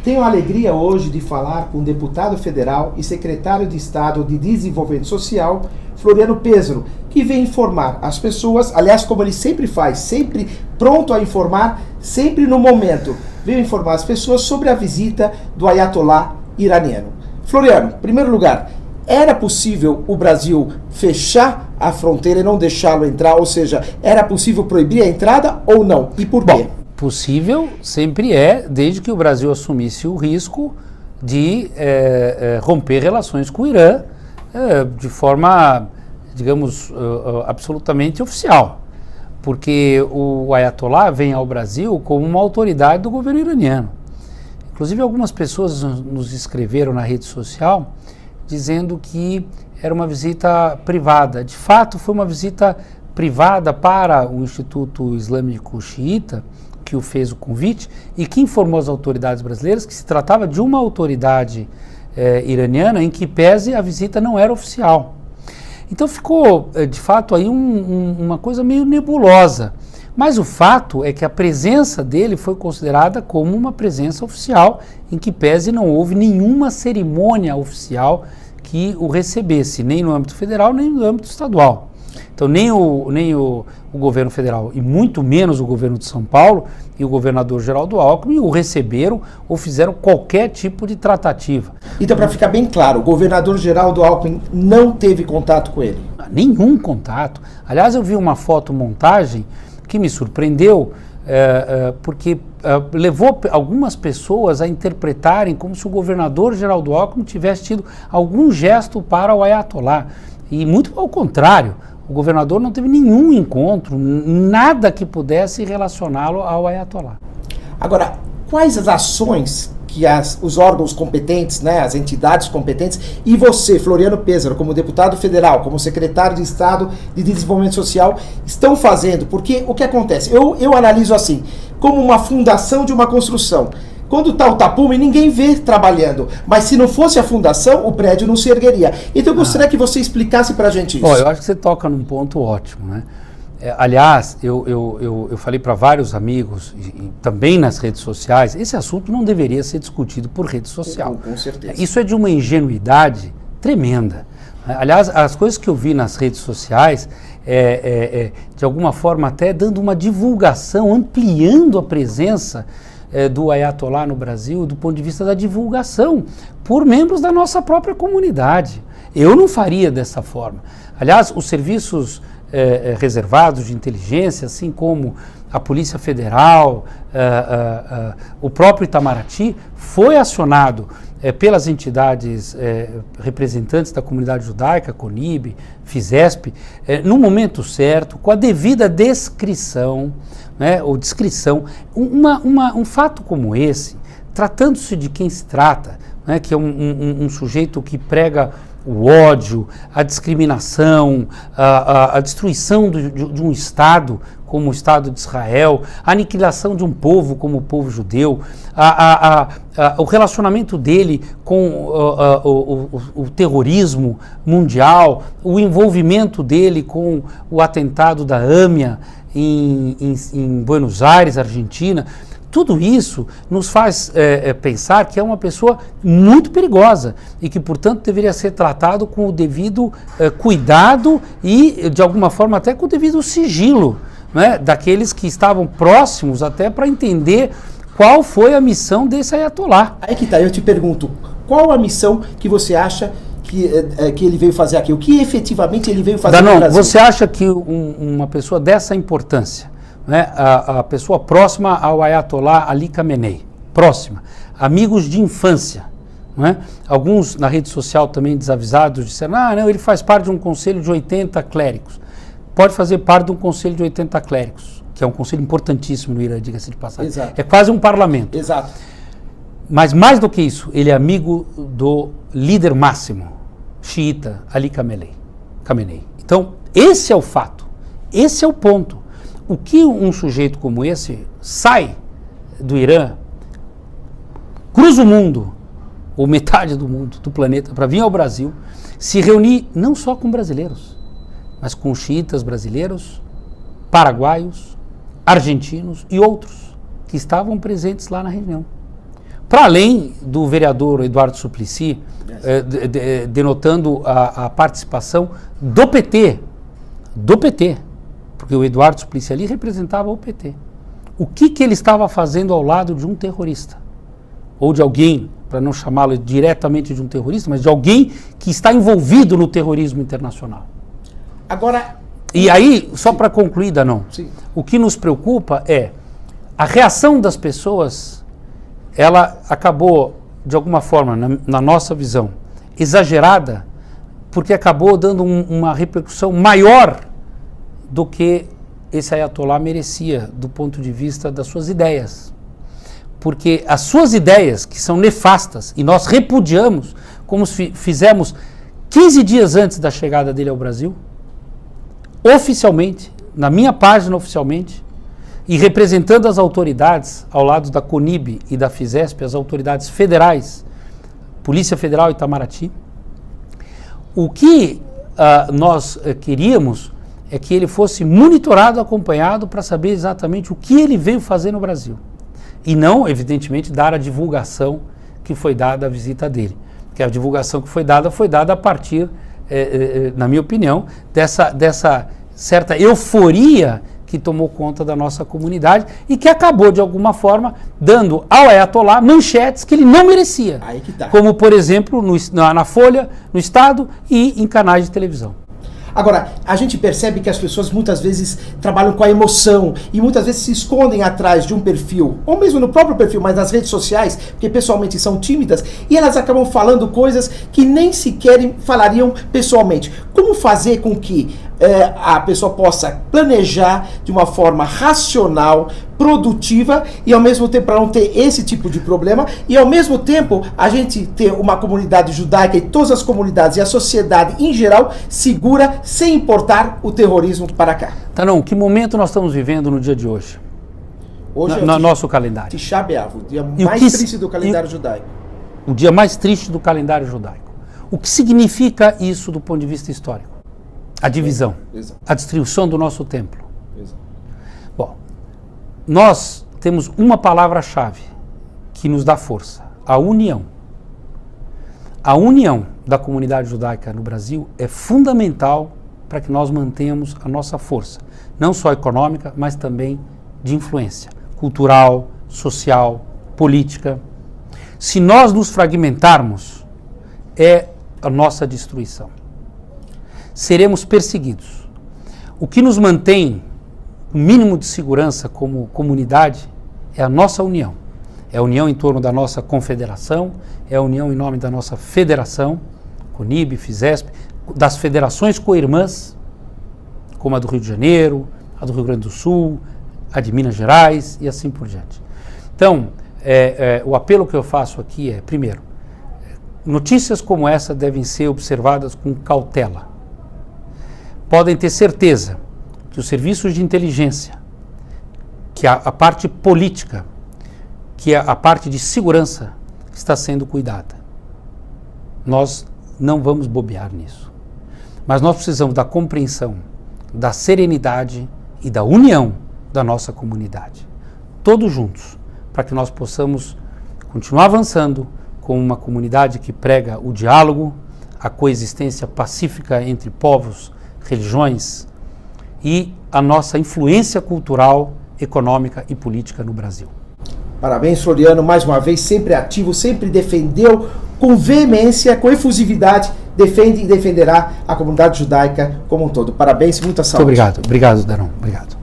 Tenho a alegria hoje de falar com o deputado federal e secretário de Estado de Desenvolvimento Social, Floriano Pêssaro, que vem informar as pessoas, aliás, como ele sempre faz, sempre pronto a informar, sempre no momento, veio informar as pessoas sobre a visita do Ayatollah iraniano. Floriano, em primeiro lugar, era possível o Brasil fechar a fronteira e não deixá-lo entrar? Ou seja, era possível proibir a entrada ou não? E por quê? Possível sempre é, desde que o Brasil assumisse o risco de romper relações com o Irã de forma, digamos, absolutamente oficial. Porque o Ayatollah vem ao Brasil como uma autoridade do governo iraniano. Inclusive, algumas pessoas nos escreveram na rede social dizendo que era uma visita privada. De fato, foi uma visita privada para o Instituto Islâmico Xiita, que o fez o convite e que informou as autoridades brasileiras que se tratava de uma autoridade iraniana em que pese a visita não era oficial. Então ficou, de fato, aí uma coisa meio nebulosa. Mas o fato é que a presença dele foi considerada como uma presença oficial, em que pese não houve nenhuma cerimônia oficial que o recebesse, nem no âmbito federal, nem no âmbito estadual. Então nem o governo federal e muito menos o governo de São Paulo e o governador Geraldo Alckmin o receberam ou fizeram qualquer tipo de tratativa. Então, para ficar bem claro, o governador Geraldo Alckmin não teve contato com ele? Nenhum contato. Aliás, eu vi uma fotomontagem que me surpreendeu, porque levou algumas pessoas a interpretarem como se o governador Geraldo Alckmin tivesse tido algum gesto para o Ayatollah. E muito ao contrário, o governador não teve nenhum encontro, nada que pudesse relacioná-lo ao Ayatollah. Agora, quais as ações que os órgãos competentes, né, as entidades competentes, e você, Floriano Pêssaro, como deputado federal, como secretário de Estado de Desenvolvimento Social, estão fazendo? Porque o que acontece? Eu analiso assim, como uma fundação de uma construção. Quando está o tapume, ninguém vê trabalhando. Mas se não fosse a fundação, o prédio não se ergueria. Então eu gostaria que você explicasse para a gente isso. Eu acho que você toca num ponto ótimo, né? Aliás, eu falei para vários amigos, e também nas redes sociais, esse assunto não deveria ser discutido por rede social. Com certeza. Isso é de uma ingenuidade tremenda. Aliás, as coisas que eu vi nas redes sociais, de alguma forma até dando uma divulgação, ampliando a presença do Ayatollah no Brasil, do ponto de vista da divulgação, por membros da nossa própria comunidade. Eu não faria dessa forma. Aliás, os serviços reservados de inteligência, assim como a Polícia Federal, o próprio Itamaraty, foi acionado pelas entidades representantes da comunidade judaica, CONIB, FISESP, no momento certo, com a devida descrição, né, ou descrição. Um fato como esse, tratando-se de quem se trata, né, que é um sujeito que prega o ódio, a discriminação, a destruição de um Estado como o Estado de Israel, a aniquilação de um povo como o povo judeu, o relacionamento dele com o terrorismo mundial, o envolvimento dele com o atentado da AMIA em Buenos Aires, Argentina. Tudo isso nos faz pensar que é uma pessoa muito perigosa e que, portanto, deveria ser tratado com o devido cuidado e, de alguma forma, até com o devido sigilo, né, daqueles que estavam próximos até para entender qual foi a missão desse Ayatollah. Aí que tá, eu te pergunto, qual a missão que você acha que ele veio fazer aqui? O que efetivamente ele veio fazer no Brasil? Você acha que uma pessoa dessa importância, né, a pessoa próxima ao Ayatollah Ali Khamenei, próxima, amigos de infância, né? Alguns na rede social também desavisados disseram, não, ele faz parte de um conselho de 80 clérigos. Pode fazer parte de um conselho de 80 clérigos, que é um conselho importantíssimo no Irã, diga-se de passagem. Exato. É quase um parlamento. Exato. Mas mais do que isso, ele é amigo do líder máximo, xiita Ali Khamenei. Então, esse é o fato, esse é o ponto. O que um sujeito como esse sai do Irã, cruza o mundo, ou metade do mundo, do planeta, para vir ao Brasil, se reunir não só com brasileiros, mas com xiitas brasileiros, paraguaios, argentinos e outros que estavam presentes lá na reunião. para além do vereador Eduardo Suplicy, denotando a participação do PT, porque o Eduardo Suplicy ali representava o PT. O que ele estava fazendo ao lado de um terrorista? Ou de alguém, para não chamá-lo diretamente de um terrorista, mas de alguém que está envolvido no terrorismo internacional. Agora... E aí, só para concluir, Danão, Sim. o que nos preocupa é a reação das pessoas. Ela acabou, de alguma forma, na nossa visão, exagerada, porque acabou dando uma repercussão maior do que esse ayatolá merecia, do ponto de vista das suas ideias. Porque as suas ideias, que são nefastas, e nós repudiamos, como fizemos 15 dias antes da chegada dele ao Brasil, oficialmente, na minha página oficialmente, e representando as autoridades, ao lado da CONIB e da FISESP, as autoridades federais, Polícia Federal e Itamaraty, o que nós queríamos é que ele fosse monitorado, acompanhado, para saber exatamente o que ele veio fazer no Brasil. E não, evidentemente, dar a divulgação que foi dada à visita dele. Porque a divulgação que foi dada a partir, na minha opinião, dessa certa euforia que tomou conta da nossa comunidade e que acabou, de alguma forma, dando ao ayatolá manchetes que ele não merecia. Aí que tá. Como, por exemplo, na Folha, no Estado e em canais de televisão. Agora, a gente percebe que as pessoas muitas vezes trabalham com a emoção e muitas vezes se escondem atrás de um perfil, ou mesmo no próprio perfil, mas nas redes sociais, porque pessoalmente são tímidas, e elas acabam falando coisas que nem sequer falariam pessoalmente. Como fazer com que a pessoa possa planejar de uma forma racional, produtiva, e ao mesmo tempo para não ter esse tipo de problema, e ao mesmo tempo a gente ter uma comunidade judaica e todas as comunidades e a sociedade em geral segura, sem importar o terrorismo para cá? Tanão, que momento nós estamos vivendo no dia de hoje? Hoje no nosso calendário. Tisha B'Av, o dia mais triste do calendário judaico. O dia mais triste do calendário judaico. O que significa isso do ponto de vista histórico? A divisão, a destruição do nosso templo. Exato. Bom, nós temos uma palavra-chave que nos dá força: a união. A união da comunidade judaica no Brasil é fundamental para que nós mantenhamos a nossa força, não só econômica, mas também de influência cultural, social, política. Se nós nos fragmentarmos, é a nossa destruição. Seremos perseguidos. O que nos mantém o mínimo de segurança como comunidade é a nossa união. É a união em torno da nossa confederação, é a união em nome da nossa federação, CONIB, FISESP, das federações co-irmãs, como a do Rio de Janeiro, a do Rio Grande do Sul, a de Minas Gerais e assim por diante. Então, o apelo que eu faço aqui é, primeiro, notícias como essa devem ser observadas com cautela. Podem ter certeza que os serviços de inteligência, que a parte política, que a parte de segurança está sendo cuidada. Nós não vamos bobear nisso. Mas nós precisamos da compreensão, da serenidade e da união da nossa comunidade. Todos juntos, para que nós possamos continuar avançando com uma comunidade que prega o diálogo, a coexistência pacífica entre povos, religiões e a nossa influência cultural, econômica e política no Brasil. Parabéns, Floriano, mais uma vez, sempre ativo, sempre defendeu com veemência, com efusividade, defende e defenderá a comunidade judaica como um todo. Parabéns e muita saúde. Muito obrigado, Darão, obrigado.